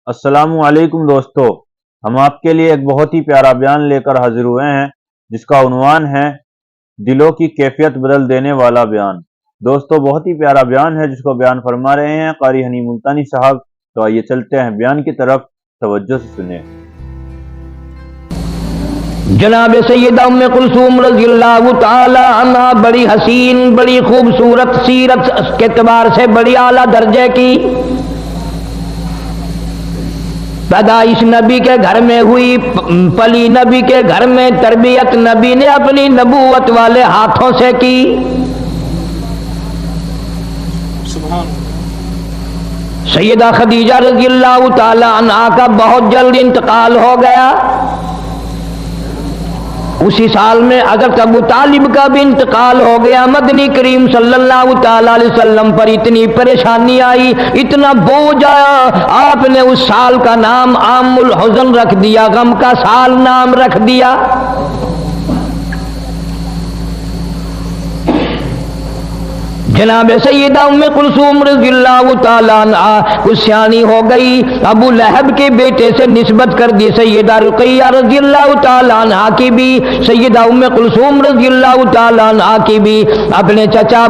السلام علیکم دوستو، ہم آپ کے لیے ایک بہت ہی پیارا بیان لے کر حاضر ہوئے ہیں جس کا عنوان ہے دلوں کی کیفیت بدل دینے والا بیان۔ دوستو بہت ہی پیارا بیان ہے جس کو بیان فرما رہے ہیں قاری حنی ملتانی صاحب۔ تو آئیے چلتے ہیں بیان کی طرف، توجہ سے سنیں۔ جناب سیدہ ام کلثوم رضی اللہ تعالی عنہ بڑی حسین، بڑی خوبصورت، سیرت کے اعتبار سے بڑی اعلیٰ درجے کی پیدائش نبی کے گھر میں ہوئی، پلی نبی کے گھر میں، تربیت نبی نے اپنی نبوت والے ہاتھوں سے کی۔ سیدہ خدیجہ رضی اللہ تعالی عنہا کا بہت جلد انتقال ہو گیا۔ اسی سال میں حضرت ابو طالب کا بھی انتقال ہو گیا۔ مدنی کریم صلی اللہ تعالی علیہ وسلم پر اتنی پریشانی آئی، اتنا بوجھ آیا، آپ نے اس سال کا نام عام الحزن رکھ دیا، غم کا سال نام رکھ دیا۔ جناب سیدہ ام کلثوم رضی اللہ تعالیٰ عنہ کچھ سیانی ہو گئی، ابو لہب کے بیٹے سے نسبت کر دی۔ سیدہ رقیہ رضی اللہ تعالیٰ عنہ کی بھی، سیدہ ام کلثوم رضی اللہ تعالیٰ عنہ کی بھی اپنے چچا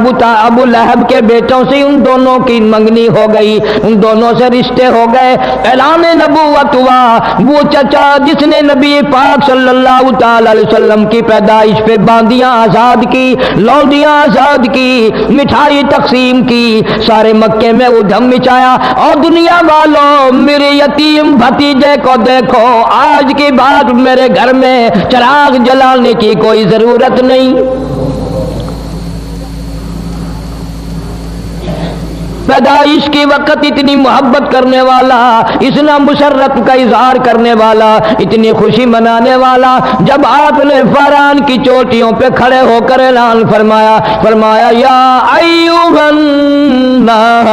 ابو لہب کے بیٹوں سے ان دونوں کی منگنی ہو گئی، ان دونوں سے رشتے ہو گئے۔ اعلان نبوت ہوا، وہ چچا جس نے نبی پاک صلی اللہ تعالیٰ علیہ وسلم کی پیدائش پہ باندیاں آزاد کی، لوڈیاں آزاد کی، مٹھائی تقسیم کی، سارے مکے میں ادھم مچایا، اور دنیا والوں میرے یتیم بھتیجے کو دیکھو، آج کے بعد میرے گھر میں چراغ جلانے کی کوئی ضرورت نہیں۔ پیدائش کے وقت اتنی محبت کرنے والا، اتنا مسرت کا اظہار کرنے والا، اتنی خوشی منانے والا، جب آپ نے فاران کی چوٹیوں پہ کھڑے ہو کر اعلان فرمایا یا ایھا الناس،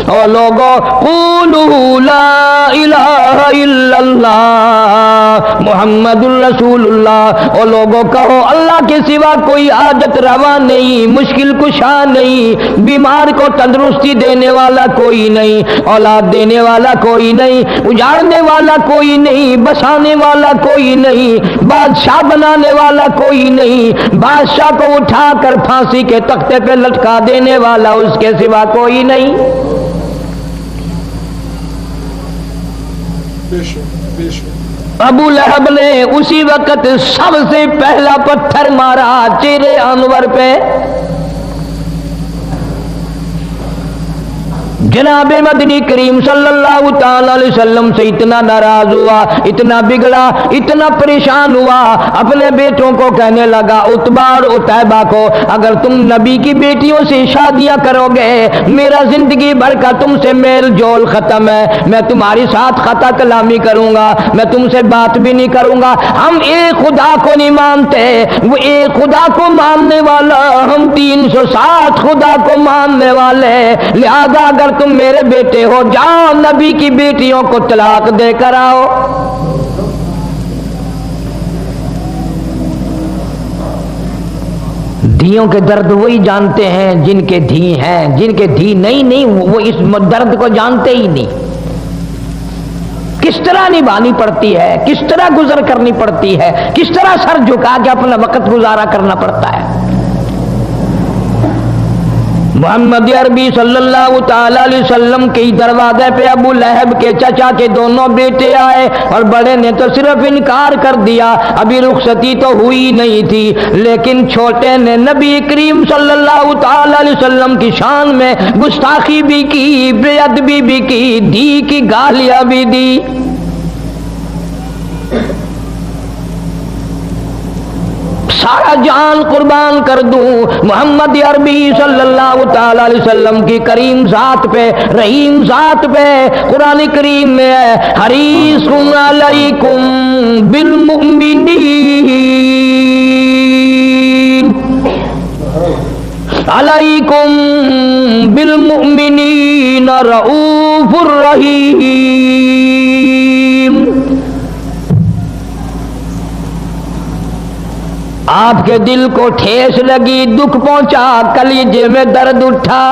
اور لوگوں قولوا لا الہ الا اللہ محمد الرسول اللہ، اور لوگوں کہو اللہ کے سوا کوئی حاجت روا نہیں، مشکل کشا نہیں، بیمار کو تندرستی دینے والا کوئی نہیں، اولاد دینے والا کوئی نہیں، اجاڑنے والا کوئی نہیں، بسانے والا کوئی نہیں، بادشاہ بنانے والا کوئی نہیں، بادشاہ کو اٹھا کر پھانسی کے تختے پہ لٹکا دینے والا اس کے سوا کوئی نہیں۔ ابو لہب نے اسی وقت سب سے پہلا پتھر مارا چہرے انور پہ۔ جناب مدنی کریم صلی اللہ تعالی علیہ وسلم سے اتنا ناراض ہوا، اتنا بگڑا، اتنا پریشان ہوا، اپنے بیٹوں کو کہنے لگا، عتبہ اور عتیبہ کو، اگر تم نبی کی بیٹیوں سے شادیاں کرو گے میرا زندگی بھر کا تم سے میل جول ختم ہے، میں تمہاری ساتھ خطا کلامی کروں گا، میں تم سے بات بھی نہیں کروں گا، ہم ایک خدا کو نہیں مانتے، وہ ایک خدا کو ماننے والا، ہم 360 خدا کو ماننے والے، لہذا اگر تم میرے بیٹے ہو جاؤ نبی کی بیٹیوں کو طلاق دے کر آؤ۔ دھیوں کے درد وہی جانتے ہیں جن کے دھی ہیں، جن کے دھی نہیں وہ اس درد کو جانتے ہی نہیں، کس طرح نبھانی پڑتی ہے، کس طرح گزر کرنی پڑتی ہے، کس طرح سر جھکا کے اپنا وقت گزارا کرنا پڑتا ہے۔ محمد عربی صلی اللہ تعالی علیہ وسلم کے دروازے پہ ابو لہب کے چچا کے دونوں بیٹے آئے، اور بڑے نے تو صرف انکار کر دیا، ابھی رخصتی تو ہوئی نہیں تھی، لیکن چھوٹے نے نبی کریم صلی اللہ تعالی علیہ وسلم کی شان میں گستاخی بھی کی، بے ادبی بھی کی، دی کی گالیاں بھی دی۔ سارا جان قربان کر دوں محمد عربی صلی اللہ تعالی علیہ وسلم کی کریم ذات پہ، رحیم ذات پہ۔ قرآن کریم میں ہے حریص علیکم بالمؤمنین علیکم بالمؤمنین رؤوف الرحیم۔ آپ کے دل کو ٹھیس لگی، دکھ پہنچا، کلیجے میں درد اٹھا،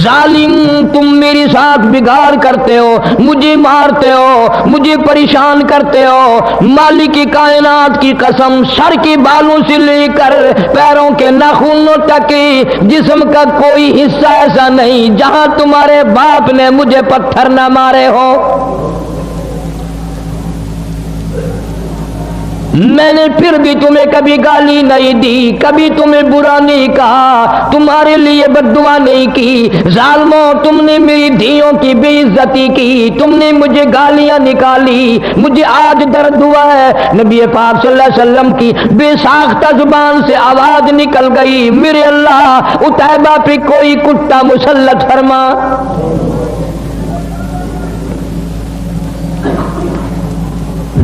ظالم تم میرے ساتھ بگاڑ کرتے ہو، مجھے مارتے ہو، مجھے پریشان کرتے ہو، مالک کی کائنات کی قسم سر کے بالوں سے لے کر پیروں کے ناخنوں تک جسم کا کوئی حصہ ایسا نہیں جہاں تمہارے باپ نے مجھے پتھر نہ مارے ہو۔ میں نے پھر بھی تمہیں کبھی گالی نہیں دی، کبھی تمہیں برا نہیں کہا، تمہارے لیے بد دعا نہیں کی۔ ظالموں تم نے میری دھیوں کی بے عزتی کی، تم نے مجھے گالیاں نکالی، مجھے آج درد ہوا ہے۔ نبی پاک صلی اللہ علیہ وسلم کی بے ساختہ زبان سے آواز نکل گئی، میرے اللہ عتیبہ پہ کوئی کتا مسلط فرما۔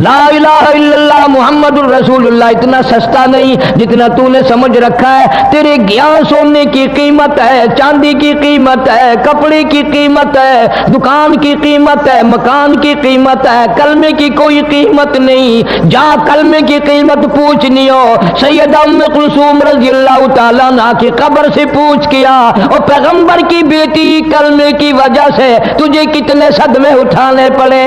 لا الہ الا اللہ محمد الرسول اللہ اتنا سستا نہیں جتنا تو نے سمجھ رکھا ہے۔ تیرے گیان سونے کی قیمت ہے، چاندی کی قیمت ہے، کپڑے کی قیمت ہے، دکان کی قیمت ہے، مکان کی قیمت ہے، کلمے کی کوئی قیمت نہیں۔ جا کلمے کی قیمت پوچھنی ہو سیدہ ام کلثوم رضی اللہ تعالیٰ عنہا کی قبر سے پوچھ کیا، اور پیغمبر کی بیٹی کلمے کی وجہ سے تجھے کتنے صدمے اٹھانے پڑے۔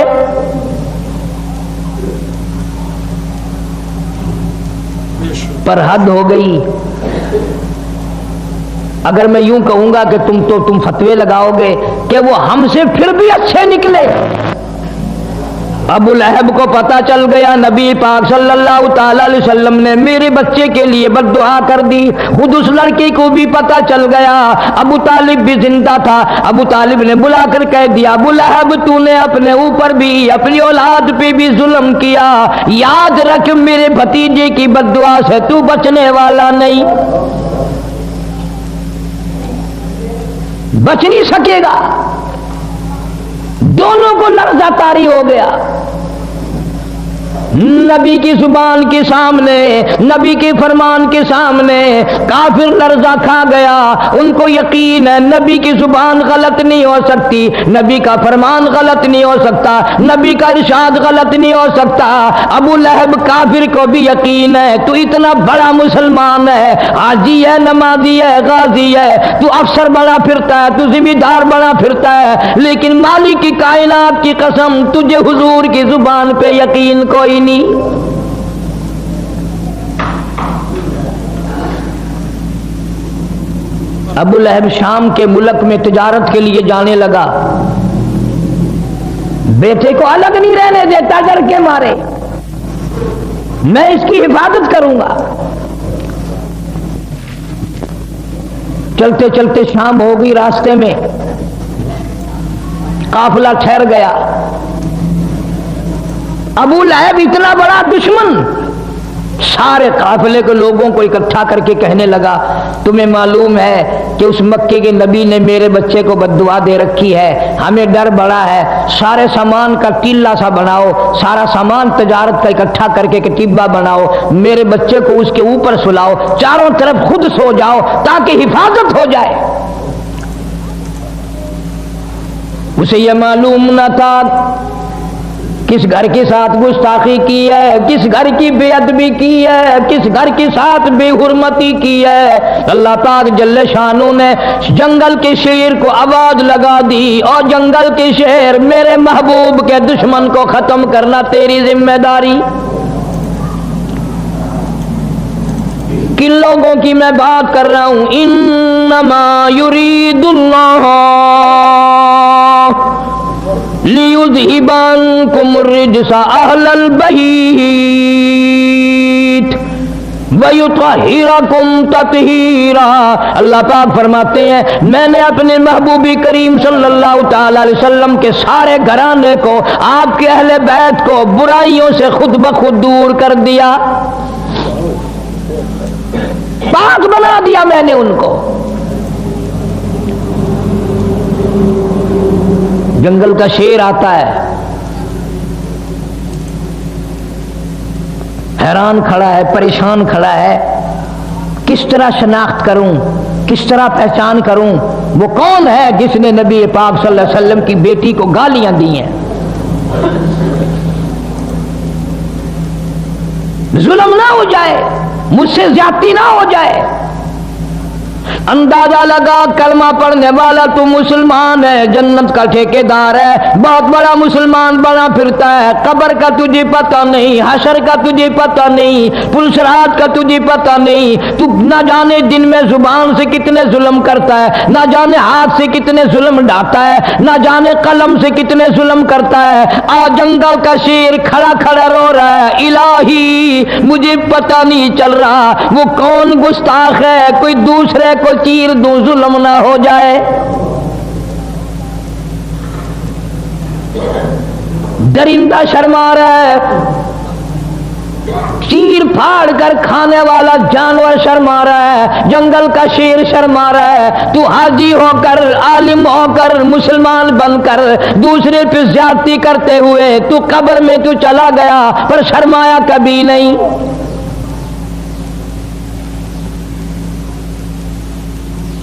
پر حد ہو گئی۔ اگر میں یوں کہوں گا کہ تم فتوے لگاؤ گے کہ وہ ہم سے پھر بھی اچھے نکلے۔ ابو لہب کو پتا چل گیا نبی پاک صلی اللہ تعالی علیہ وسلم نے میرے بچے کے لیے بد دعا کر دی، خود اس لڑکی کو بھی پتا چل گیا۔ ابو طالب بھی زندہ تھا، ابو طالب نے بلا کر کہہ دیا ابو لہب تو نے اپنے اوپر بھی اپنی اولاد پہ بھی ظلم کیا، یاد رکھ میرے بھتیجے کی بد دعا سے تو بچنے والا نہیں، بچ نہیں سکے گا۔ دونوں کو لرزہ طاری ہو گیا۔ نبی کی زبان کے سامنے، نبی کے فرمان کے سامنے کافر لرزہ کھا گیا۔ ان کو یقین ہے نبی کی زبان غلط نہیں ہو سکتی، نبی کا فرمان غلط نہیں ہو سکتا، نبی کا ارشاد غلط نہیں ہو سکتا۔ ابو لہب کافر کو بھی یقین ہے تو اتنا بڑا مسلمان ہے، حاجی ہے، نمازی ہے، غازی ہے، تو افسر بنا پھرتا ہے، تو ذمہ دار بنا پھرتا ہے، لیکن مالک کی کائنات کی قسم تجھے حضور کی زبان پہ یقین کوئی نہیں۔ ابو لہب شام کے ملک میں تجارت کے لیے جانے لگا، بیٹے کو الگ نہیں رہنے دیتا، ڈر کے مارے میں اس کی حفاظت کروں گا۔ چلتے چلتے شام ہو گئی، راستے میں قافلہ ٹھہر گیا۔ ابو لہب اتنا بڑا دشمن سارے قافلے کے لوگوں کو اکٹھا کر کے کہنے لگا تمہیں معلوم ہے کہ اس مکے کے نبی نے میرے بچے کو بد دعا دے رکھی ہے، ہمیں ڈر بڑا ہے، سارے سامان کا ٹیلا سا بناؤ، سارا سامان تجارت کا اکٹھا کر کے کتیبہ بناؤ، میرے بچے کو اس کے اوپر سلاؤ، چاروں طرف خود سو جاؤ تاکہ حفاظت ہو جائے۔ اسے یہ معلوم نہ تھا کس گھر کے ساتھ گستاخی کی ہے، کس گھر کی بے ادبی کی ہے، کس گھر کے ساتھ بے حرمتی کی ہے۔ اللہ پاک جل شانہ نے جنگل کے شیر کو آواز لگا دی، اور جنگل کے شیر میرے محبوب کے دشمن کو ختم کرنا تیری ذمہ داری۔ کن لوگوں کی میں بات کر رہا ہوں؟ انما یرید اللہ لِيُذْهِبَ عَنْكُمُ الرِّجْسَ أَهْلَ الْبَيْتِ وَيُطَهِّرَكُمْ تَطْهِيرًا۔ اللہ پاک فرماتے ہیں میں نے اپنے محبوب کریم صلی اللہ تعالی علیہ وسلم کے سارے گھرانے کو، آپ کے اہل بیت کو برائیوں سے خود بخود دور کر دیا، پاک بنا دیا میں نے ان کو۔ جنگل کا شیر آتا ہے، حیران کھڑا ہے، پریشان کھڑا ہے، کس طرح شناخت کروں، کس طرح پہچان کروں وہ کون ہے جس نے نبی پاک صلی اللہ علیہ وسلم کی بیٹی کو گالیاں دی ہیں، ظلم نہ ہو جائے، مجھ سے زیادتی نہ ہو جائے۔ اندازہ لگا کلمہ پڑھنے والا تو مسلمان ہے، جنت کا ٹھیکیدار ہے، بہت بڑا مسلمان بنا پھرتا ہے، قبر کا تجھے پتہ نہیں، حشر کا تجھے پتہ نہیں، پلسرات کا تجھے پتہ نہیں، تو نہ جانے دن میں زبان سے کتنے ظلم کرتا ہے، نہ جانے ہاتھ سے کتنے ظلم ڈھاتا ہے، نہ جانے قلم سے کتنے ظلم کرتا ہے۔ آج جنگل کا شیر کھڑا کھڑا رو رہا ہے، الہی مجھے پتہ نہیں چل رہا وہ کون گستاخ ہے، کوئی دوسرے کو چیر دوں ظلم نہ ہو جائے۔ درندہ شرما رہا ہے، چیر پھاڑ کر کھانے والا جانور شرما رہا ہے، جنگل کا شیر شرما رہا ہے، تو حاجی ہو کر، عالم ہو کر، مسلمان بن کر دوسرے پہ زیادتی کرتے ہوئے تو قبر میں تو چلا گیا پر شرمایا کبھی نہیں۔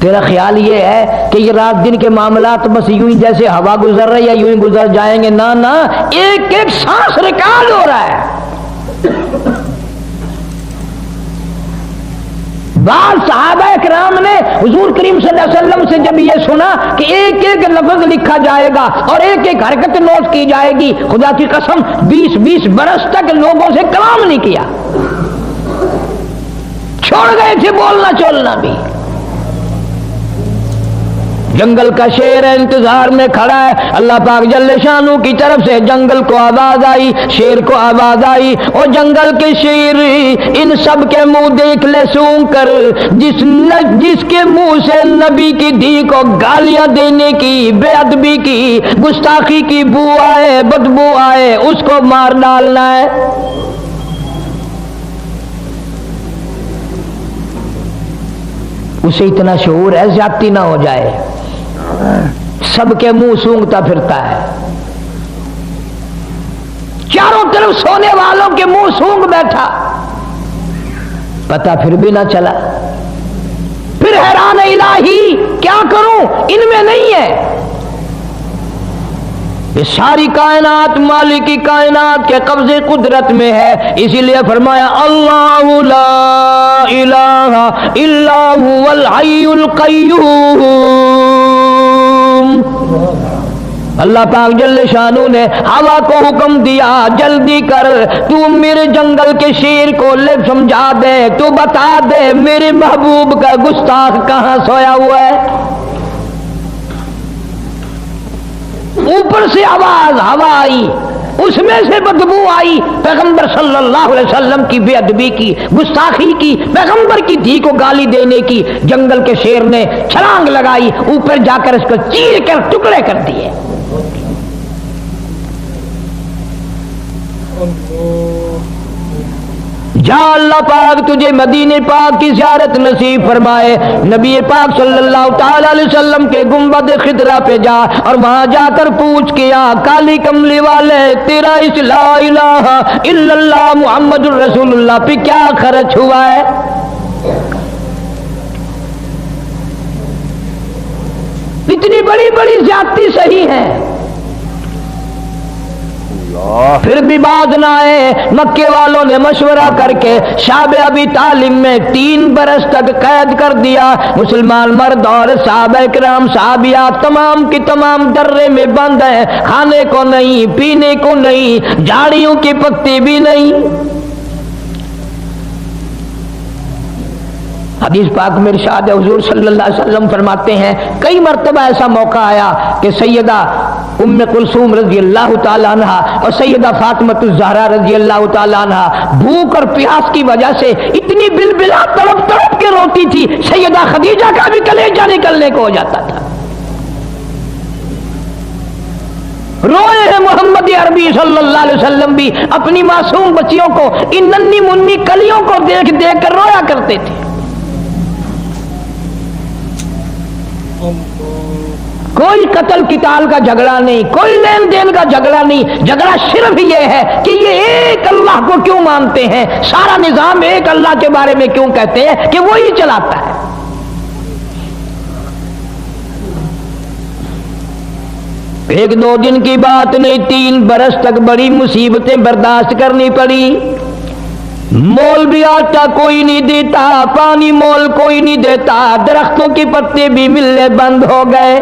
تیرا خیال یہ ہے کہ یہ رات دن کے معاملات بس یوں ہی جیسے ہوا گزر رہی ہے یوں ہی گزر جائیں گے؟ نہ نہ، ایک ایک سانس ریکارڈ ہو رہا ہے۔ بعض صحابہ اکرام نے حضور کریم صلی اللہ علیہ وسلم سے جب یہ سنا کہ ایک ایک لفظ لکھا جائے گا اور ایک ایک حرکت نوٹ کی جائے گی، خدا کی قسم 20 برس تک لوگوں سے کلام نہیں کیا، چھوڑ گئے تھے بولنا چولنا بھی۔ جنگل کا شیر ہے، انتظار میں کھڑا ہے، اللہ پاک جل شانو کی طرف سے جنگل کو آواز آئی، شیر کو آواز آئی، اور جنگل کے شیر ان سب کے منہ دیکھ لے سونگ کر، جس کے منہ سے نبی کی دھی کو گالیاں دینے کی، بے ادبی کی، گستاخی کی بو آئے، بدبو آئے، اس کو مار ڈالنا ہے۔ اسے اتنا شعور ہے زیادتی نہ ہو جائے، سب کے منہ سونگتا پھرتا ہے، چاروں طرف سونے والوں کے منہ سونگ بیٹھا، پتہ پھر بھی نہ چلا، پھر حیران الہی کیا کروں، ان میں نہیں ہے۔ یہ ساری کائنات مالک کی کائنات کے قبضے قدرت میں ہے، اسی لیے فرمایا اللہ لا الہ الا هو الحی القیوم۔ اللہ پاک جل شانو نے ہوا کو حکم دیا، جلدی کر تو میرے جنگل کے شیر کو لے سمجھا دے، تو بتا دے میرے محبوب کا گستاخ کہاں سویا ہوا ہے۔ اوپر سے آواز ہوا آئی، اس میں سے بدبو آئی، پیغمبر صلی اللہ علیہ وسلم کی بے ادبی کی، گستاخی کی، پیغمبر کی دھی کو گالی دینے کی۔ جنگل کے شیر نے چھلانگ لگائی، اوپر جا کر اس کو چیر کر ٹکڑے کر دیے۔ جا اللہ پاک تجھے مدینے پاک کی زیارت نصیب فرمائے، نبی پاک صلی اللہ تعالی علیہ وسلم کے گنبد خضرا پہ جا اور وہاں جا کر پوچھ کیا کالی کملی والے تیرا اس لا الہ الا اللہ محمد الرسول اللہ پہ کیا خرچ ہوا ہے؟ اتنی بڑی بڑی زیادتی صحیح ہے، پھر بھی بات نہ آئے۔ مکے والوں نے مشورہ کر کے شعب ابی طالب میں 3 برس تک قید کر دیا۔ مسلمان مرد اور صحابہ کرام صحابیات تمام کی تمام درے میں بند ہیں، کھانے کو نہیں، پینے کو نہیں، جھاڑیوں کی پتی بھی نہیں۔ حدیث پاک میں ارشاد حضور صلی اللہ علیہ وسلم فرماتے ہیں کئی مرتبہ ایسا موقع آیا کہ سیدہ ام کلثوم رضی اللہ تعالی عنہ اور سیدہ فاطمۃ الزہرا رضی اللہ تعالی عنہ بھوک اور پیاس کی وجہ سے اتنی بلبلا تڑپ تڑپ کے روتی تھی، سیدہ خدیجہ کا بھی کلیجہ نکلنے کو ہو جاتا تھا۔ روئے ہیں محمد عربی صلی اللہ علیہ وسلم بھی اپنی معصوم بچیوں کو، ان ننھی منی کلیوں کو دیکھ دیکھ کر رویا کرتے تھے۔ کوئی قتل قتال کا جھگڑا نہیں، کوئی لین دین کا جھگڑا نہیں، جھگڑا صرف یہ ہے کہ یہ ایک اللہ کو کیوں مانتے ہیں، سارا نظام ایک اللہ کے بارے میں کیوں کہتے ہیں کہ وہی چلاتا ہے۔ ایک دو دن کی بات نہیں، 3 برس تک بڑی مصیبتیں برداشت کرنی پڑی۔ مول بھی آتا کوئی نہیں دیتا، پانی مول کوئی نہیں دیتا، درختوں کے پتے بھی ملنے بند ہو گئے۔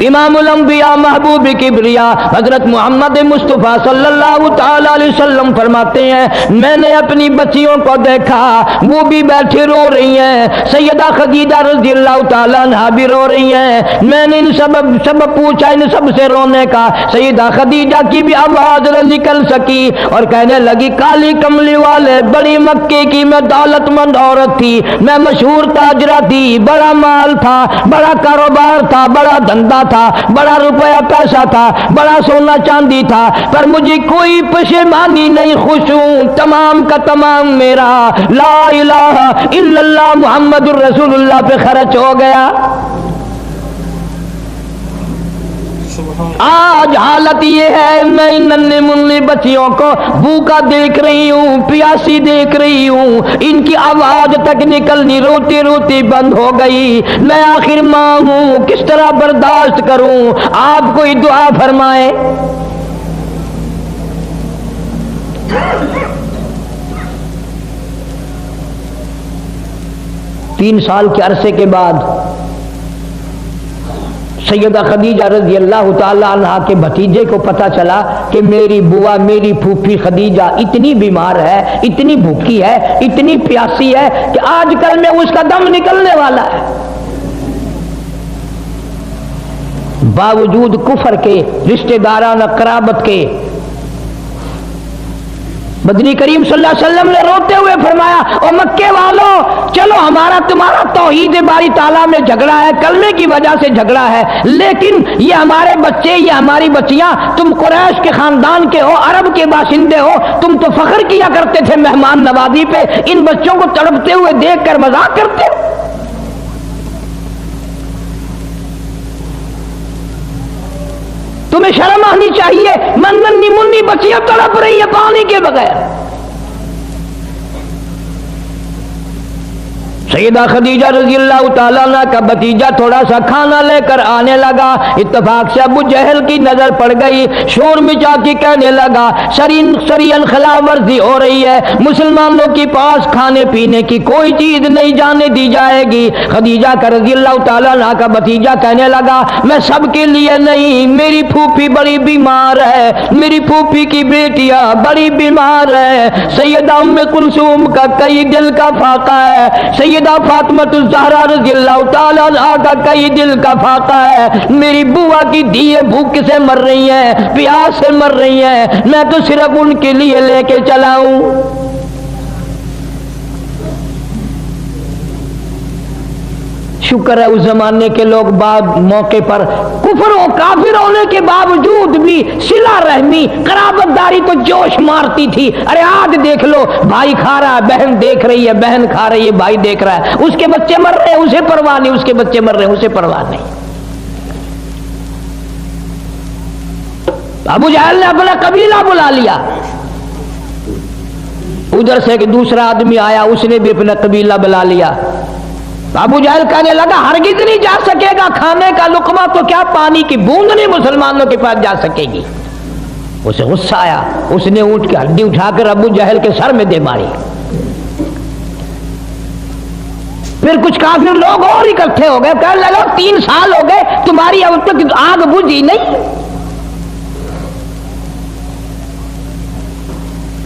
امام الانبیاء محبوب کبریا حضرت محمد مصطفیٰ صلی اللہ تعالی علیہ وسلم فرماتے ہیں میں نے اپنی بچیوں کو دیکھا وہ بھی بیٹھی رو رہی ہیں، سیدہ خدیجہ رضی اللہ تعالی عنہا بھی رو رہی ہیں۔ میں نے ان سب پوچھا ان سب سے رونے کا، سیدہ خدیجہ کی بھی آواز نہ نکل سکی اور کہنے لگی کالی کملی والے بڑی مکے کی میں دولت مند عورت تھی، میں مشہور تاجرہ تھی، بڑا مال تھا، بڑا کاروبار تھا، بڑا دھندا تھا، بڑا روپیہ پیسہ تھا، بڑا سونا چاندی تھا، پر مجھے کوئی پشیمانی نہیں، خوش ہوں تمام کا تمام میرا لا الہ الا اللہ محمد الرسول اللہ پہ خرچ ہو گیا۔ آج حالت یہ ہے میں ان ننھے منھے بچیوں کو بھوکا دیکھ رہی ہوں، پیاسی دیکھ رہی ہوں، ان کی آواز تک نکلنی روتی روتی بند ہو گئی، میں آخر ماں ہوں کس طرح برداشت کروں؟ آپ کوئی دعا فرمائے۔ تین سال کے عرصے کے بعد سیدہ خدیجہ رضی اللہ تعالی عنہا کے بھتیجے کو پتا چلا کہ میری بوا میری پھوپھی خدیجہ اتنی بیمار ہے، اتنی بھوکی ہے، اتنی پیاسی ہے کہ آج کل میں اس کا دم نکلنے والا ہے۔ باوجود کفر کے، رشتہ دارانہ قرابت کے، مدنی کریم صلی اللہ علیہ وسلم نے روتے ہوئے فرمایا او مکے والوں چلو ہمارا تمہارا توحید باری تعالیٰ میں جھگڑا ہے، کلمے کی وجہ سے جھگڑا ہے، لیکن یہ ہمارے بچے، یہ ہماری بچیاں، تم قریش کے خاندان کے ہو، عرب کے باشندے ہو، تم تو فخر کیا کرتے تھے مہمان نوازی پہ، ان بچوں کو تڑپتے ہوئے دیکھ کر مذاق کرتے ہو۔ تمہیں شرم آنی چاہیے، ننھی منھی بچیاں تڑپ رہی ہیں پانی کے بغیر۔ سیدہ خدیجہ رضی اللہ تعالیٰ عنہ کا بھتیجا تھوڑا سا کھانا لے کر آنے لگا، اتفاق سے ابو جہل کی نظر پڑ گئی، شور مچا کے کہنے لگا سرین خلاف ورزی ہو رہی ہے، مسلمانوں کے پاس کھانے پینے کی کوئی چیز نہیں جانے دی جائے گی۔ خدیجہ کا رضی اللہ تعالیٰ عنہ کا بھتیجا کہنے لگا میں سب کے لیے نہیں، میری پھوپھی بڑی بیمار ہے، میری پھوپھی کی بیٹیاں بڑی بیمار ہے، سیدہ ام کلثوم کا کئی دل کا فاقہ ہے، سیدہ فاطمہ الزہرا رضی اللہ تعالیٰ عنہا کا کئی دل کا فاقہ ہے، میری بوا کی دھیے بھوک سے مر رہی ہیں، پیاس سے مر رہی ہیں، میں تو صرف ان کے لیے لے کے چلا ہوں۔ شکر ہے اس زمانے کے لوگ بعد موقع پر کفر و کافر ہونے کے باوجود بھی صلہ رحمی قرابت داری تو جوش مارتی تھی۔ ارے آج دیکھ لو بھائی کھا رہا ہے، بہن دیکھ رہی ہے، بہن کھا رہی ہے، بھائی دیکھ رہا ہے، اس کے بچے مر رہے ہیں اسے پرواہ نہیں، اس کے بچے مر رہے ہیں اسے پرواہ نہیں۔ ابو جہل نے اپنا قبیلہ بلا لیا، ادھر سے کہ دوسرا آدمی آیا اس نے بھی اپنا قبیلہ بلا لیا۔ ابو جہل کہنے لگا ہرگز نہیں جا سکے گا، کھانے کا لقمہ تو کیا پانی کی بوند نہیں مسلمانوں کے پاس جا سکے گی۔ اسے غصہ آیا، اس نے اونٹ کی ہڈی اٹھا کر ابو جہل کے سر میں دے ماری۔ پھر کچھ کافر لوگ اور اکٹھے ہو گئے، کہنے لگا 3 سال ہو گئے تمہاری اب تک آگ بجھی نہیں۔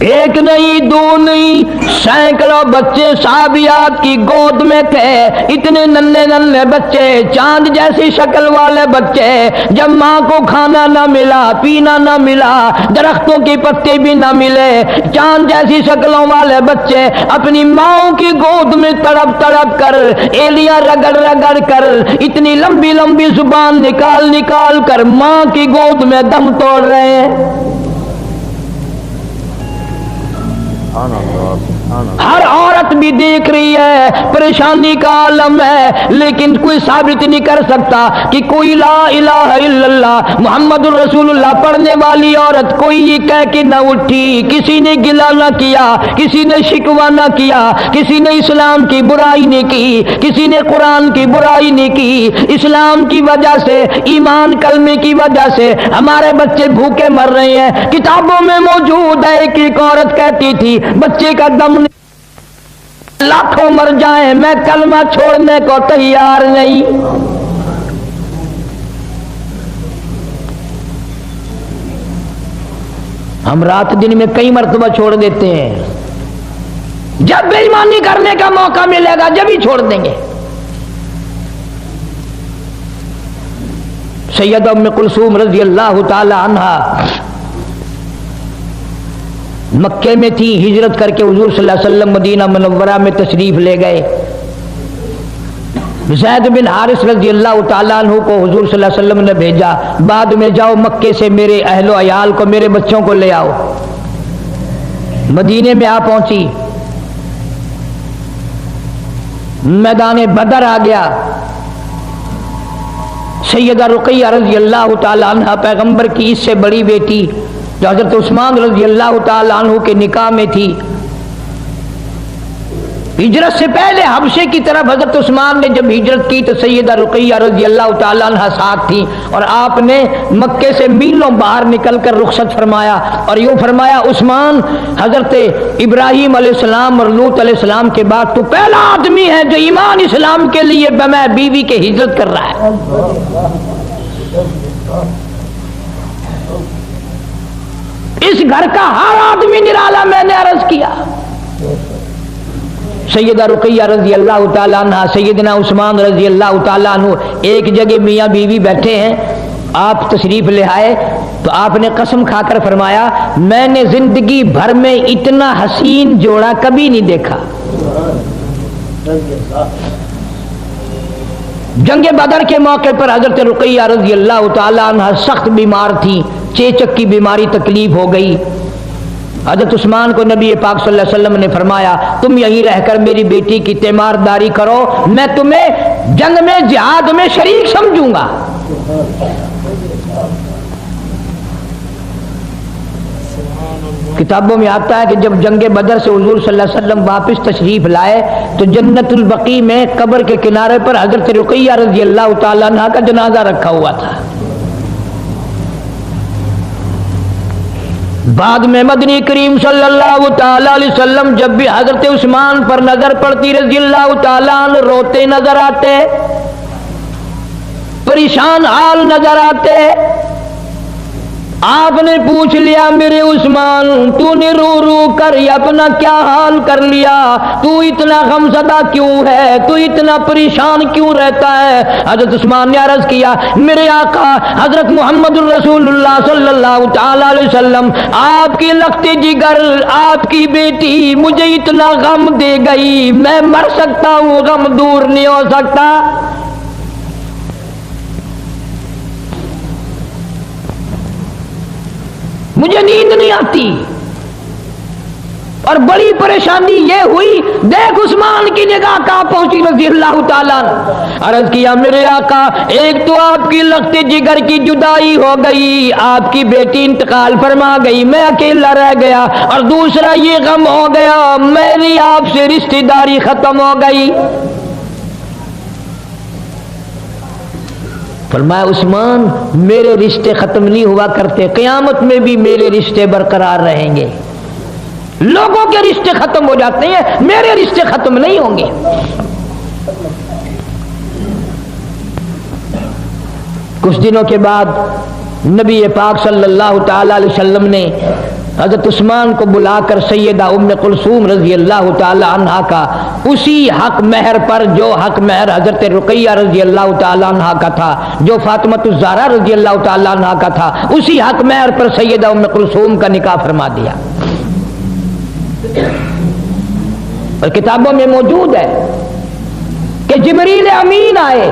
ایک نہیں دو نہیں سینکڑوں بچے صحابیات کی گود میں تھے، اتنے ننھے ننھے بچے، چاند جیسی شکل والے بچے، جب ماں کو کھانا نہ ملا، پینا نہ ملا، درختوں کے پتے بھی نہ ملے، چاند جیسی شکلوں والے بچے اپنی ماں کی گود میں تڑپ تڑپ کر، ایلیاں رگڑ رگڑ کر، اتنی لمبی لمبی زبان نکال نکال کر ماں کی گود میں دم توڑ رہے ہیں۔ ہر عورت بھی دیکھ رہی ہے، پریشانی کا عالم ہے، لیکن کوئی ثابت نہیں کر سکتا کہ کوئی لا الہ الا اللہ محمد الرسول اللہ پڑھنے والی عورت کوئی یہ کہہ کے نہ اٹھی، کسی نے گلہ نہ کیا، کسی نے شکوہ نہ کیا، کسی نے اسلام کی برائی نہیں کی، کسی نے قرآن کی برائی نہیں کی۔ اسلام کی وجہ سے، ایمان کلمے کی وجہ سے ہمارے بچے بھوکے مر رہے ہیں۔ کتابوں میں موجود ہے کہ ایک عورت کہتی تھی بچے کا دم لاکھوں مر جائیں میں کلمہ چھوڑنے کو تیار نہیں۔ ہم رات دن میں کئی مرتبہ چھوڑ دیتے ہیں، جب بے ایمانی کرنے کا موقع ملے گا جب ہی چھوڑ دیں گے۔ سیدہ ام کلثوم رضی اللہ تعالی عنہا مکے میں تھی، ہجرت کر کے حضور صلی اللہ علیہ وسلم مدینہ منورہ میں تشریف لے گئے۔ زید بن حارث رضی اللہ تعالیٰ عنہ کو حضور صلی اللہ علیہ وسلم نے بھیجا، بعد میں جاؤ مکے سے میرے اہل و عیال کو، میرے بچوں کو لے آؤ۔ مدینے میں آ پہنچی، میدان بدر آ گیا۔ سیدہ رقیہ رضی اللہ تعالیٰ عنہ پیغمبر کی اس سے بڑی بیٹی جو حضرت عثمان رضی اللہ تعالیٰ عنہ کے نکاح میں تھی، ہجرت سے پہلے حبشے کی طرف حضرت عثمان نے جب ہجرت کی تو سیدہ رقیہ رضی اللہ تعالیٰ عنہ ساتھ تھی، اور آپ نے مکے سے میلوں باہر نکل کر رخصت فرمایا اور یوں فرمایا عثمان، حضرت ابراہیم علیہ السلام اور لوط علیہ السلام کے بعد تو پہلا آدمی ہے جو ایمان اسلام کے لیے بمع بیوی کے ہجرت کر رہا ہے۔ اس گھر کا ہر آدمی نرالا، میں نے عرض کیا۔ سیدہ رقیہ رضی اللہ تعالیٰ عنہ، سیدنا عثمان رضی اللہ تعالیٰ عنہ ایک جگہ میاں بیوی بیٹھے ہیں، آپ تشریف لے آئے تو آپ نے قسم کھا کر فرمایا میں نے زندگی بھر میں اتنا حسین جوڑا کبھی نہیں دیکھا۔ جنگ بدر کے موقع پر حضرت رقیہ رضی اللہ تعالیٰ عنہ سخت بیمار تھی، چیچک کی بیماری تکلیف ہو گئی۔ حضرت عثمان کو نبی پاک صلی اللہ علیہ وسلم نے فرمایا تم یہیں رہ کر میری بیٹی کی تیمارداری کرو، میں تمہیں جنگ میں جہاد میں شریک سمجھوں گا۔ کتابوں میں آتا ہے کہ جب جنگ بدر سے حضور صلی اللہ علیہ وسلم واپس تشریف لائے تو جنت البقیع میں قبر کے کنارے پر حضرت رقیہ رضی اللہ تعالیٰ عنہ کا جنازہ رکھا ہوا تھا۔ بعد میں مدنی کریم صلی اللہ تعالیٰ علیہ وسلم جب بھی حضرت عثمان پر نظر پڑتی رضی اللہ تعالیٰ عنہ روتے نظر آتے، پریشان حال نظر آتے۔ آپ نے پوچھ لیا میرے عثمان تو نے رو رو کر اپنا کیا حال کر لیا، تو اتنا غمزدہ کیوں ہے، تو اتنا پریشان کیوں رہتا ہے؟ حضرت عثمان نے عرض کیا میرے آقا حضرت محمد الرسول اللہ صلی اللہ تعالی علیہ وسلم آپ کی لخت جگر آپ کی بیٹی مجھے اتنا غم دے گئی، میں مر سکتا ہوں غم دور نہیں ہو سکتا۔ مجھے نیند نہیں آتی، اور بڑی پریشانی یہ ہوئی دیکھ عثمان کی نگاہ کہاں پہنچی رضی اللہ تعالیٰ عنہ۔ عرض کیا میرے آقا ایک تو آپ کی لخت جگر کی جدائی ہو گئی، آپ کی بیٹی انتقال فرما گئی، میں اکیلا رہ گیا، اور دوسرا یہ غم ہو گیا میری آپ سے رشتہ داری ختم ہو گئی۔ فرمایا عثمان میرے رشتے ختم نہیں ہوا کرتے، قیامت میں بھی میرے رشتے برقرار رہیں گے۔ لوگوں کے رشتے ختم ہو جاتے ہیں، میرے رشتے ختم نہیں ہوں گے۔ کچھ دنوں کے بعد نبی پاک صلی اللہ تعالی علیہ وسلم نے حضرت عثمان کو بلا کر سیدہ ام کلثوم رضی اللہ تعالی عنہا کا اسی حق مہر پر جو حق مہر حضرت رقیہ رضی اللہ تعالی عنہا کا تھا، جو فاطمۃ الزہرا رضی اللہ تعالی عنہا کا تھا، اسی حق مہر پر سیدہ ام کلثوم کا نکاح فرما دیا۔ اور کتابوں میں موجود ہے کہ جبریل امین آئے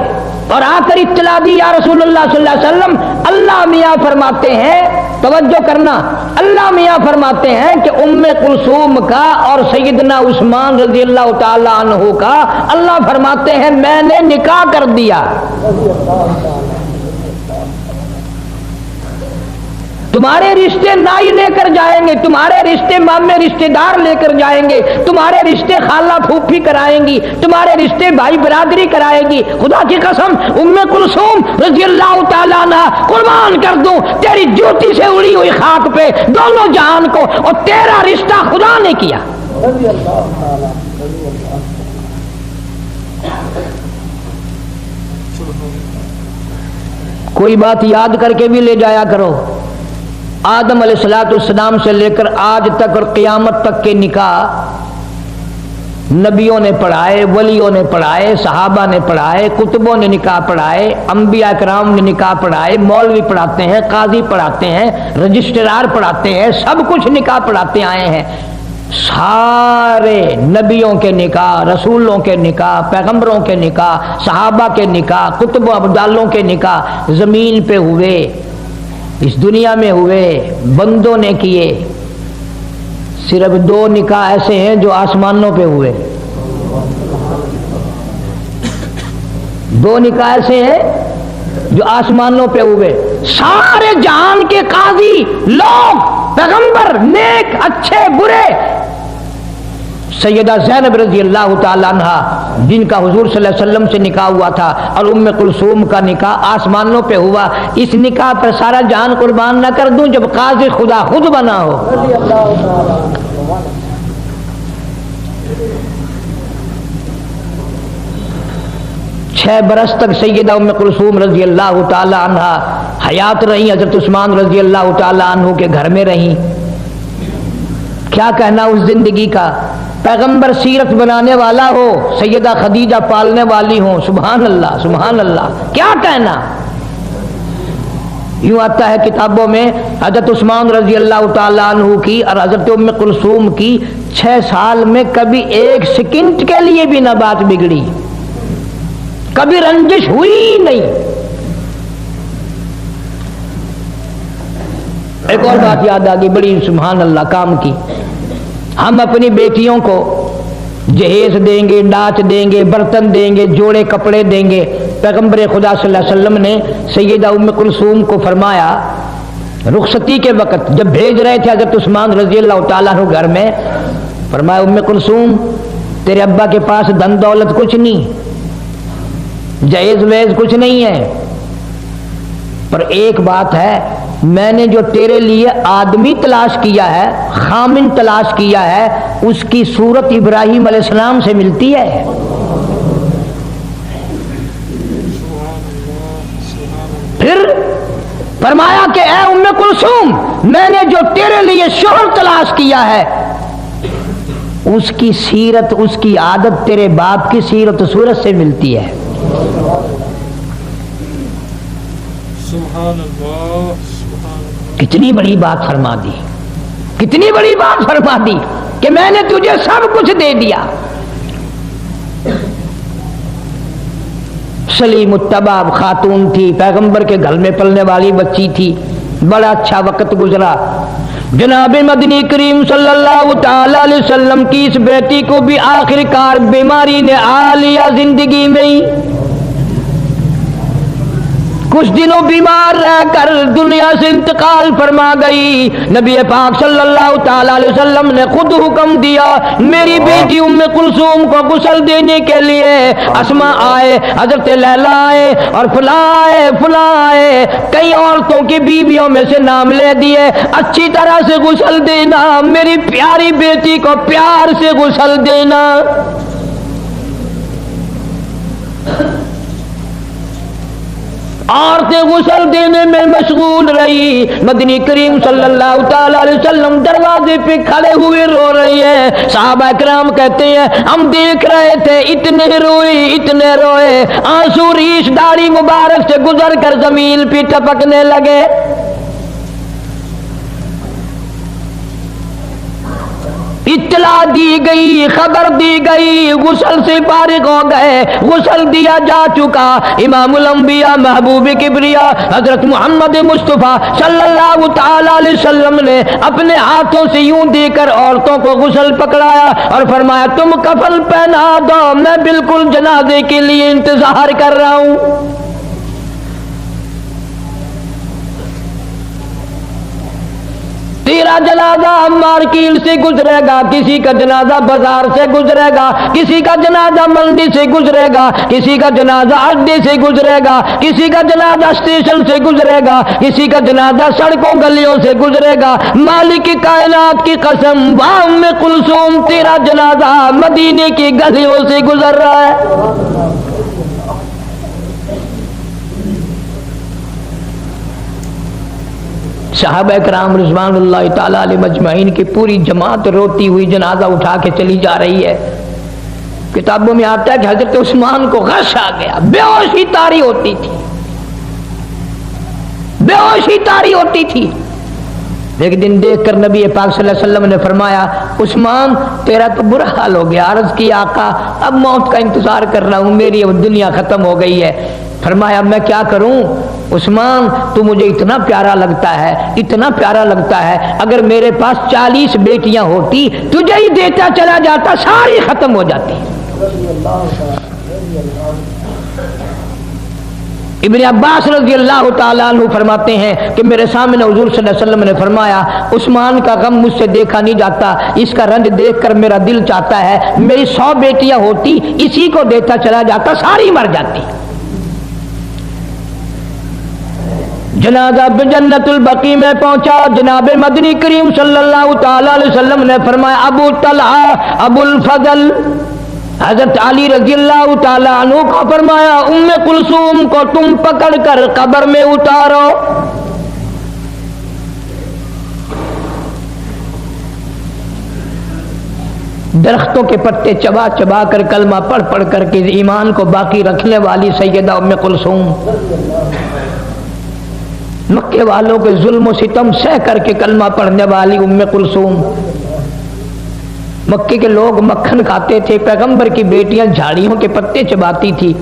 اور آ کر اطلاع دی یا رسول اللہ صلی اللہ علیہ وسلم اللہ میاں فرماتے ہیں توجہ کرنا، اللہ میاں فرماتے ہیں کہ ام کلثوم کا اور سیدنا عثمان رضی اللہ تعالی عنہ کا اللہ فرماتے ہیں میں نے نکاح کر دیا۔ تمہارے رشتے نائی لے کر جائیں گے، تمہارے رشتے مامے رشتے دار لے کر جائیں گے، تمہارے رشتے خالہ پھوپھی کرائیں گی، تمہارے رشتے بھائی برادری کرائے گی۔ خدا کی قسم ام کلثوم رضی اللہ تعالیٰ عنہ قربان کر دوں تیری جوتی سے اڑی ہوئی خاک پہ دونوں جہان کو، اور تیرا رشتہ خدا نے کیا۔ کوئی بات یاد کر کے بھی لے جایا کرو، آدم علیہ السلام سے لے کر آج تک اور قیامت تک کے نکاح نبیوں نے پڑھائے، ولیوں نے پڑھائے، صحابہ نے پڑھائے، کتبوں نے نکاح پڑھائے، انبیاء کرام نے نکاح پڑھائے، مولوی پڑھاتے ہیں، قاضی پڑھاتے ہیں، رجسٹرار پڑھاتے ہیں، سب کچھ نکاح پڑھاتے آئے ہیں۔ سارے نبیوں کے نکاح، رسولوں کے نکاح، پیغمبروں کے نکاح، صحابہ کے نکاح، کتب و ابدالوں کے نکاح زمین پہ ہوئے، اس دنیا میں ہوئے، بندوں نے کیے۔ صرف دو نکاح ایسے ہیں جو آسمانوں پہ ہوئے، دو نکاح ایسے ہیں جو آسمانوں پہ ہوئے۔ سارے جہان کے قاضی لوگ، پیغمبر، نیک اچھے برے، سیدہ زینب رضی اللہ تعالیٰ عنہ جن کا حضور صلی اللہ علیہ وسلم سے نکاح ہوا تھا، اور ام کلثوم کا نکاح آسمانوں پہ ہوا، اس نکاح پر سارا جان قربان نہ کر دوں جب قاضی خدا خود بنا ہو۔ 6 برس تک سیدہ ام کلثوم رضی اللہ تعالی عنہ حیات رہی، حضرت عثمان رضی اللہ تعالی عنہ کے گھر میں رہیں۔ کیا کہنا اس زندگی کا، پیغمبر سیرت بنانے والا ہو، سیدہ خدیجہ پالنے والی ہوں، سبحان اللہ سبحان اللہ، کیا کہنا۔ یوں آتا ہے کتابوں میں حضرت عثمان رضی اللہ تعالی عنہ کی اور حضرت ام کلثوم کی 6 سال میں کبھی 1 سیکنڈ کے لیے بھی نہ بات بگڑی، کبھی رنجش ہوئی نہیں۔ ایک اور بات یاد آ گئی بڑی سبحان اللہ کام کی، ہم اپنی بیٹیوں کو جہیز دیں گے، ڈاچ دیں گے، برتن دیں گے، جوڑے کپڑے دیں گے۔ پیغمبر خدا صلی اللہ علیہ وسلم نے سیدہ ام کلثوم کو فرمایا رخصتی کے وقت جب بھیج رہے تھے حضرت عثمان رضی اللہ تعالیٰ عنہ گھر میں، فرمایا ام کلثوم تیرے ابا کے پاس دھن دولت کچھ نہیں، جہیز ویز کچھ نہیں ہے، پر ایک بات ہے، میں نے جو تیرے لیے آدمی تلاش کیا ہے، خامن تلاش کیا ہے، اس کی صورت ابراہیم علیہ السلام سے ملتی ہے۔ پھر فرمایا کہ اے ام کلثوم میں نے جو تیرے لیے شوہر تلاش کیا ہے اس کی سیرت، اس کی عادت تیرے باپ کی سیرت صورت سے ملتی ہے۔ سبحان اللہ، کتنی بڑی بات فرما دی، کتنی بڑی بات فرما دی کہ میں نے تجھے سب کچھ دے دیا۔ سلیم الطبع خاتون تھی، پیغمبر کے گھر میں پلنے والی بچی تھی، بڑا اچھا وقت گزرا۔ جناب مدنی کریم صلی اللہ تعالی علیہ وسلم کی اس بیٹی کو بھی آخر کار بیماری نے آ لیا زندگی میں، کچھ دنوں بیمار رہ کر دنیا سے انتقال فرما گئی۔ نبی پاک صلی اللہ تعالی علیہ وسلم نے خود حکم دیا میری بیٹی ام کلثوم کو غسل دینے کے لیے اسماء آئے، حضرت لیلا آئے، اور فلاں آئے، کئی عورتوں کی بیویوں میں سے نام لے دیے، اچھی طرح سے غسل دینا، میری پیاری بیٹی کو پیار سے غسل دینا۔ عورتیں غسل دینے میں مشغول رہی، مدنی کریم صلی اللہ تعالی علیہ وسلم دروازے پہ کھڑے ہوئے رو رہی ہیں۔ صحابہ کرام کہتے ہیں ہم دیکھ رہے تھے، اتنے روئے، آنسو ریش داڑھی مبارک سے گزر کر زمین پہ ٹپکنے لگے۔ اطلاع دی گئی، خبر دی گئی، غسل سے فارغ ہو گئے، غسل دیا جا چکا، امام الانبیاء محبوب کبریا حضرت محمد مصطفیٰ صلی اللہ تعالی علیہ وسلم نے اپنے ہاتھوں سے یوں دے کر عورتوں کو غسل پکڑایا اور فرمایا تم کفن پہنا دو، میں بالکل جنازے کے لیے انتظار کر رہا ہوں۔ تیرا جنازہ مارکیٹ سے گزرے گا، کسی کا جنازہ بازار سے گزرے گا، کسی کا جنازہ منڈی سے گزرے گا، کسی کا جنازہ اڈے سے گزرے گا، کسی کا جنازہ اسٹیشن سے گزرے گا، کسی کا جنازہ سڑکوں گلیوں سے گزرے گا۔ مالک کائنات کی قسم، ام کلثوم تیرا جنازہ مدینے کی گلیوں سے گزر رہا ہے۔ صحابہ کرام رضوان اللہ تعالی علیہ مجمعین کی پوری جماعت روتی ہوئی جنازہ اٹھا کے چلی جا رہی ہے۔ کتابوں میں آتا ہے کہ حضرت عثمان کو غش آ گیا، بے ہوشی طاری ہوتی تھی، بے ہوشی طاری ہوتی تھی۔ ایک دن دیکھ کر نبی پاک صلی اللہ علیہ وسلم نے فرمایا عثمان تیرا تو برا حال ہو گیا۔ عرض کی آقا اب موت کا انتظار کر رہا ہوں، میری اب دنیا ختم ہو گئی ہے۔ فرمایا میں کیا کروں عثمان، تو مجھے اتنا پیارا لگتا ہے، اتنا پیارا لگتا ہے، اگر میرے پاس 40 بیٹیاں ہوتی تجھے ہی دیتا چلا جاتا، ساری ختم ہو جاتی۔ ابن عباس رضی اللہ تعالیٰ عنہ فرماتے ہیں کہ میرے سامنے حضور صلی اللہ علیہ وسلم نے فرمایا عثمان کا غم مجھ سے دیکھا نہیں جاتا، اس کا رنج دیکھ کر میرا دل چاہتا ہے میری 100 بیٹیاں ہوتی اسی کو دیتا چلا جاتا، ساری مر جاتی۔ جنازہ جنت البقیع میں پہنچا، جناب مدنی کریم صلی اللہ تعالی علیہ وسلم نے فرمایا ابو طلحہ ابو الفضل حضرت علی رضی اللہ تعالی عنہ کو فرمایا ام کلثوم کو تم پکڑ کر قبر میں اتارو۔ درختوں کے پتے چبا چبا کر کلمہ پڑھ پڑھ کر کے ایمان کو باقی رکھنے والی سیدہ ام کلثوم، مکے والوں کے ظلم و ستم سہ کر کے کلمہ پڑھنے والی ام کلثوم۔ مکے کے لوگ مکھن کھاتے تھے، پیغمبر کی بیٹیاں جھاڑیوں کے پتے چباتی تھی،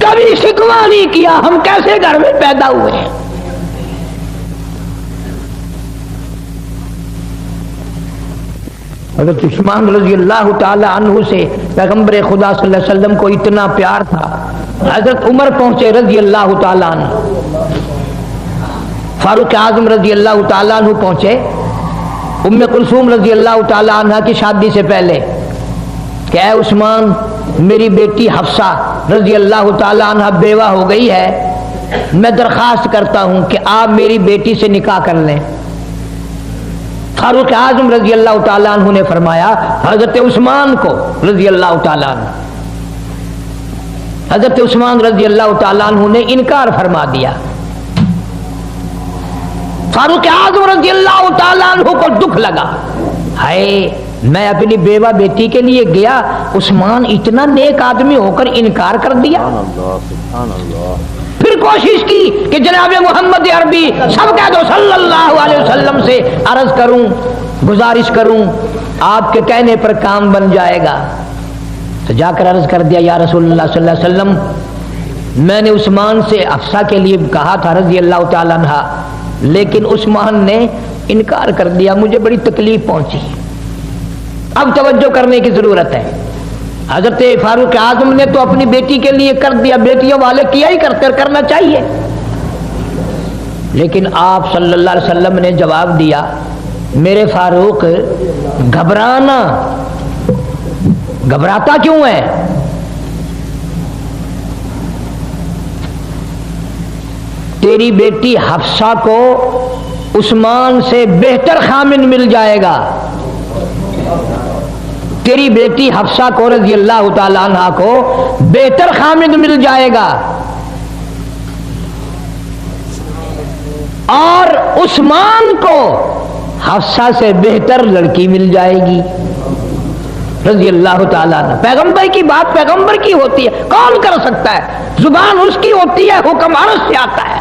کبھی شکوہ نہیں کیا ہم کیسے گھر میں پیدا ہوئے ہیں۔ حضرت عثمان رضی اللہ تعالی عنہ سے پیغمبر خدا صلی اللہ علیہ وسلم کو اتنا پیار تھا، حضرت عمر پہنچے رضی اللہ تعالی عنہ، فاروق اعظم رضی اللہ تعالیٰ عنہ پہنچے ام کلثوم رضی اللہ تعالیٰ عنہ کی شادی سے پہلے کہ اے عثمان میری بیٹی حفصہ رضی اللہ تعالیٰ عنہ بیوہ ہو گئی ہے، میں درخواست کرتا ہوں کہ آپ میری بیٹی سے نکاح کر لیں۔ فاروق اعظم رضی اللہ تعالیٰ عنہ نے فرمایا حضرت عثمان کو رضی اللہ تعالیٰ عنہ، حضرت عثمان رضی اللہ تعالیٰ عنہ نے انکار فرما دیا۔ فاروق اعظم رضی اللہ تعالیٰ عنہ کو دکھ لگا، ہائے میں اپنی بیوہ بیٹی کے لیے گیا، عثمان اتنا نیک آدمی ہو کر انکار کر دیا۔ پھر کوشش کی کہ جناب محمد عربی سب کہہ دو صلی اللہ علیہ وسلم سے عرض کروں، گزارش کروں، آپ کے کہنے پر کام بن جائے گا۔ تو جا کر عرض کر دیا یا رسول اللہ صلی اللہ علیہ وسلم میں نے عثمان سے حفصہ کے لیے کہا تھا رضی اللہ تعالیٰ عنہ، لیکن عثمان نے انکار کر دیا، مجھے بڑی تکلیف پہنچی، اب توجہ کرنے کی ضرورت ہے۔ حضرت فاروق اعظم نے تو اپنی بیٹی کے لیے کر دیا، بیٹیوں والے کیا ہی کرنا چاہیے، لیکن آپ صلی اللہ علیہ وسلم نے جواب دیا میرے فاروق گھبرانا، گھبراتا کیوں ہے؟ تیری بیٹی حفصہ کو عثمان سے بہتر خامن مل جائے گا، تیری بیٹی حفصہ کو رضی اللہ تعالی عنہ کو بہتر خامن مل جائے گا، اور عثمان کو حفصہ سے بہتر لڑکی مل جائے گی رضی اللہ تعالیٰ عنہ۔ پیغمبر کی بات پیغمبر کی ہوتی ہے، کون کر سکتا ہے؟ زبان اس کی ہوتی ہے، حکم عرش سے آتا ہے۔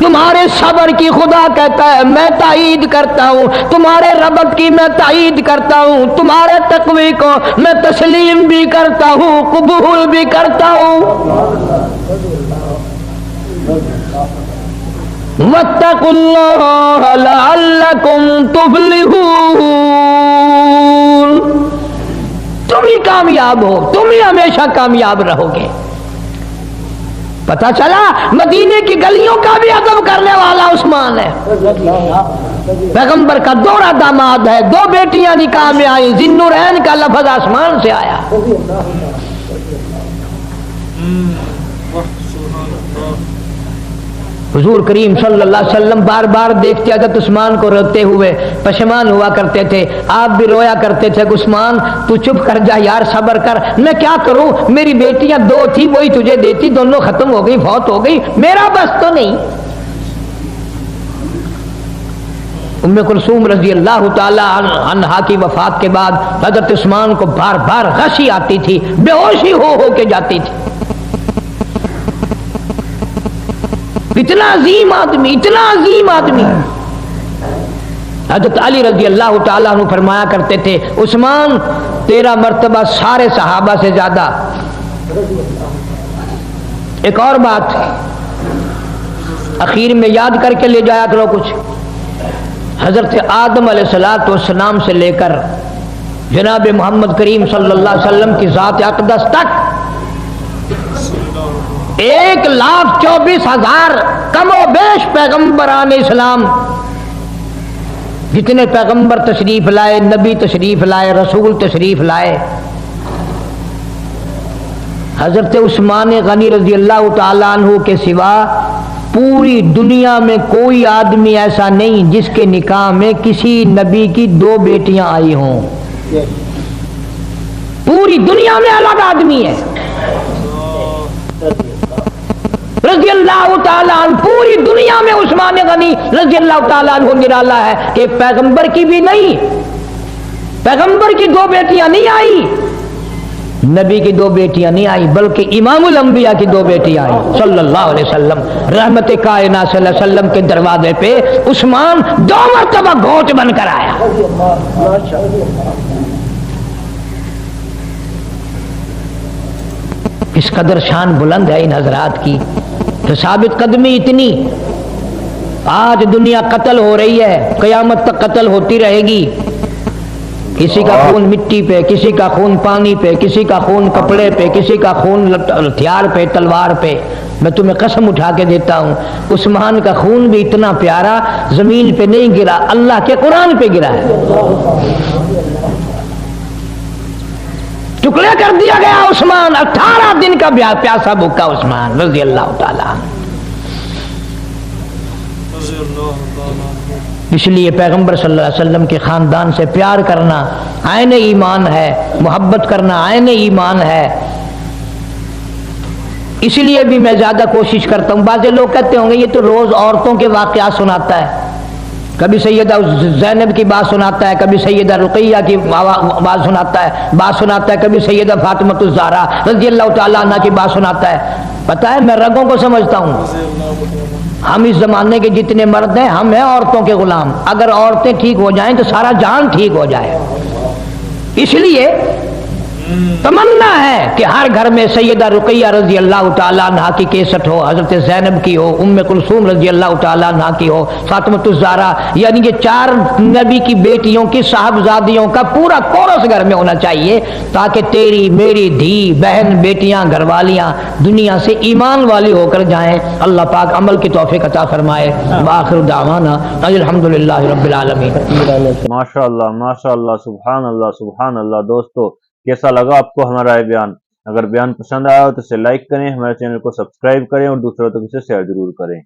تمہارے صبر کی خدا کہتا ہے میں تائید کرتا ہوں، تمہارے ربط کی میں تائید کرتا ہوں، تمہارے تقوی کو میں تسلیم بھی کرتا ہوں، قبول بھی کرتا ہوں۔ واتقوا اللہ لعلکم تفلحون، تم ہی کامیاب ہو، تم ہی ہمیشہ کامیاب رہو گے۔ پتہ چلا مدینے کی گلیوں کا بھی ادب کرنے والا عثمان ہے، پیغمبر کا دوہرا داماد ہے، دو بیٹیاں نکاح میں آئی، ذی النورین کا لفظ آسمان سے آیا۔ حضور کریم صلی اللہ علیہ وسلم بار بار دیکھتے حضرت عثمان کو روتے ہوئے پشیمان ہوا کرتے تھے، آپ بھی رویا کرتے تھے، عثمان تو چپ کر جا یار، صبر کر، میں کیا کروں، میری بیٹیاں دو تھی وہی تجھے دیتی، دونوں ختم ہو گئی، فوت ہو گئی، میرا بس تو نہیں۔ ام کلثوم رضی اللہ تعالی عنہا کی وفات کے بعد حضرت عثمان کو بار بار غشی آتی تھی، بے ہوشی ہو کے جاتی تھی۔ اتنا عظیم آدمی، اتنا عظیم آدمی۔ حضرت علی رضی اللہ تعالیٰ عنہ فرمایا کرتے تھے عثمان تیرا مرتبہ سارے صحابہ سے زیادہ۔ ایک اور بات اخیر میں یاد کر کے لے جایا کرو کچھ، حضرت آدم علیہ السلام سے لے کر جناب محمد کریم صلی اللہ علیہ وسلم کی ذات اقدس تک 1,24,000 کم و بیش پیغمبران اسلام، جتنے پیغمبر تشریف لائے، نبی تشریف لائے، رسول تشریف لائے، حضرت عثمان غنی رضی اللہ تعالیٰ عنہ کے سوا پوری دنیا میں کوئی آدمی ایسا نہیں جس کے نکاح میں کسی نبی کی 2 بیٹیاں آئی ہوں۔ پوری دنیا میں الگ آدمی ہے رضی اللہ تعالیٰ عنہ، پوری دنیا میں عثمان غنی رضی اللہ تعالیٰ عنہ نرالا ہے کہ پیغمبر کی بھی نہیں، پیغمبر کی 2 بیٹیاں نہیں آئی، نبی کی 2 بیٹیاں نہیں آئی، بلکہ امام الانبیاء کی 2 بیٹیاں آئی صلی اللہ علیہ وسلم۔ رحمت کائنات صلی اللہ علیہ وسلم کے دروازے پہ عثمان 2 مرتبہ گھوٹ بن کر آیا۔ اس قدر شان بلند ہے ان حضرات کی، تو ثابت قدمی اتنی۔ آج دنیا قتل ہو رہی ہے، قیامت تک قتل ہوتی رہے گی، کسی کا خون مٹی پہ، کسی کا خون پانی پہ، کسی کا خون کپڑے پہ، کسی کا خون ہتھیار پہ، تلوار پہ۔ میں تمہیں قسم اٹھا کے دیتا ہوں عثمان کا خون بھی اتنا پیارا زمین پہ نہیں گرا، اللہ کے قرآن پہ گرا ہے، ٹکڑے کر دیا گیا عثمان، 18 دن کا پیاسا بھوکا عثمان رضی اللہ تعالیٰ۔ اس لیے پیغمبر صلی اللہ علیہ وسلم کے خاندان سے پیار کرنا عین ایمان ہے، محبت کرنا عین ایمان ہے۔ اس لیے بھی میں زیادہ کوشش کرتا ہوں، بعض لوگ کہتے ہوں گے یہ تو روز عورتوں کے واقعات سناتا ہے، کبھی سیدہ زینب کی بات سناتا ہے، کبھی سیدہ رقیہ کی بات سناتا ہے، کبھی سیدہ فاطمۃ الزہرا رضی اللہ تعالیٰ عنہ کی بات سناتا ہے۔ پتہ ہے میں رگوں کو سمجھتا ہوں، ہم اس زمانے کے جتنے مرد ہیں ہم ہیں عورتوں کے غلام، اگر عورتیں ٹھیک ہو جائیں تو سارا جہان ٹھیک ہو جائے۔ اس لیے تمنا ہے کہ ہر گھر میں سیدہ رقیہ رضی اللہ تعالیٰ عنہ کی کیسٹ ہو، حضرت زینب کی ہو، ام کلثوم رضی اللہ تعالیٰ عنہ کی ہو، فاطمۃ الزہرا، یعنی یہ 4 نبی کی بیٹیوں کی صاحبزادیوں کا پورا کورس گھر میں ہونا چاہیے، تاکہ تیری میری دھی بہن بیٹیاں گھر والیاں دنیا سے ایمان والی ہو کر جائیں۔ اللہ پاک عمل کی توفیق عطا فرمائے۔ وآخر دعوانا الحمدللہ رب العالمین۔ ماشاءاللہ ماشاءاللہ، سبحان اللہ سبحان اللہ۔ دوستو کیسا لگا آپ کو ہمارا یہ بیان؟ اگر بیان پسند آیا ہو تو اسے لائک کریں، ہمارے چینل کو سبسکرائب کریں اور دوسروں تک اسے شیئر ضرور کریں۔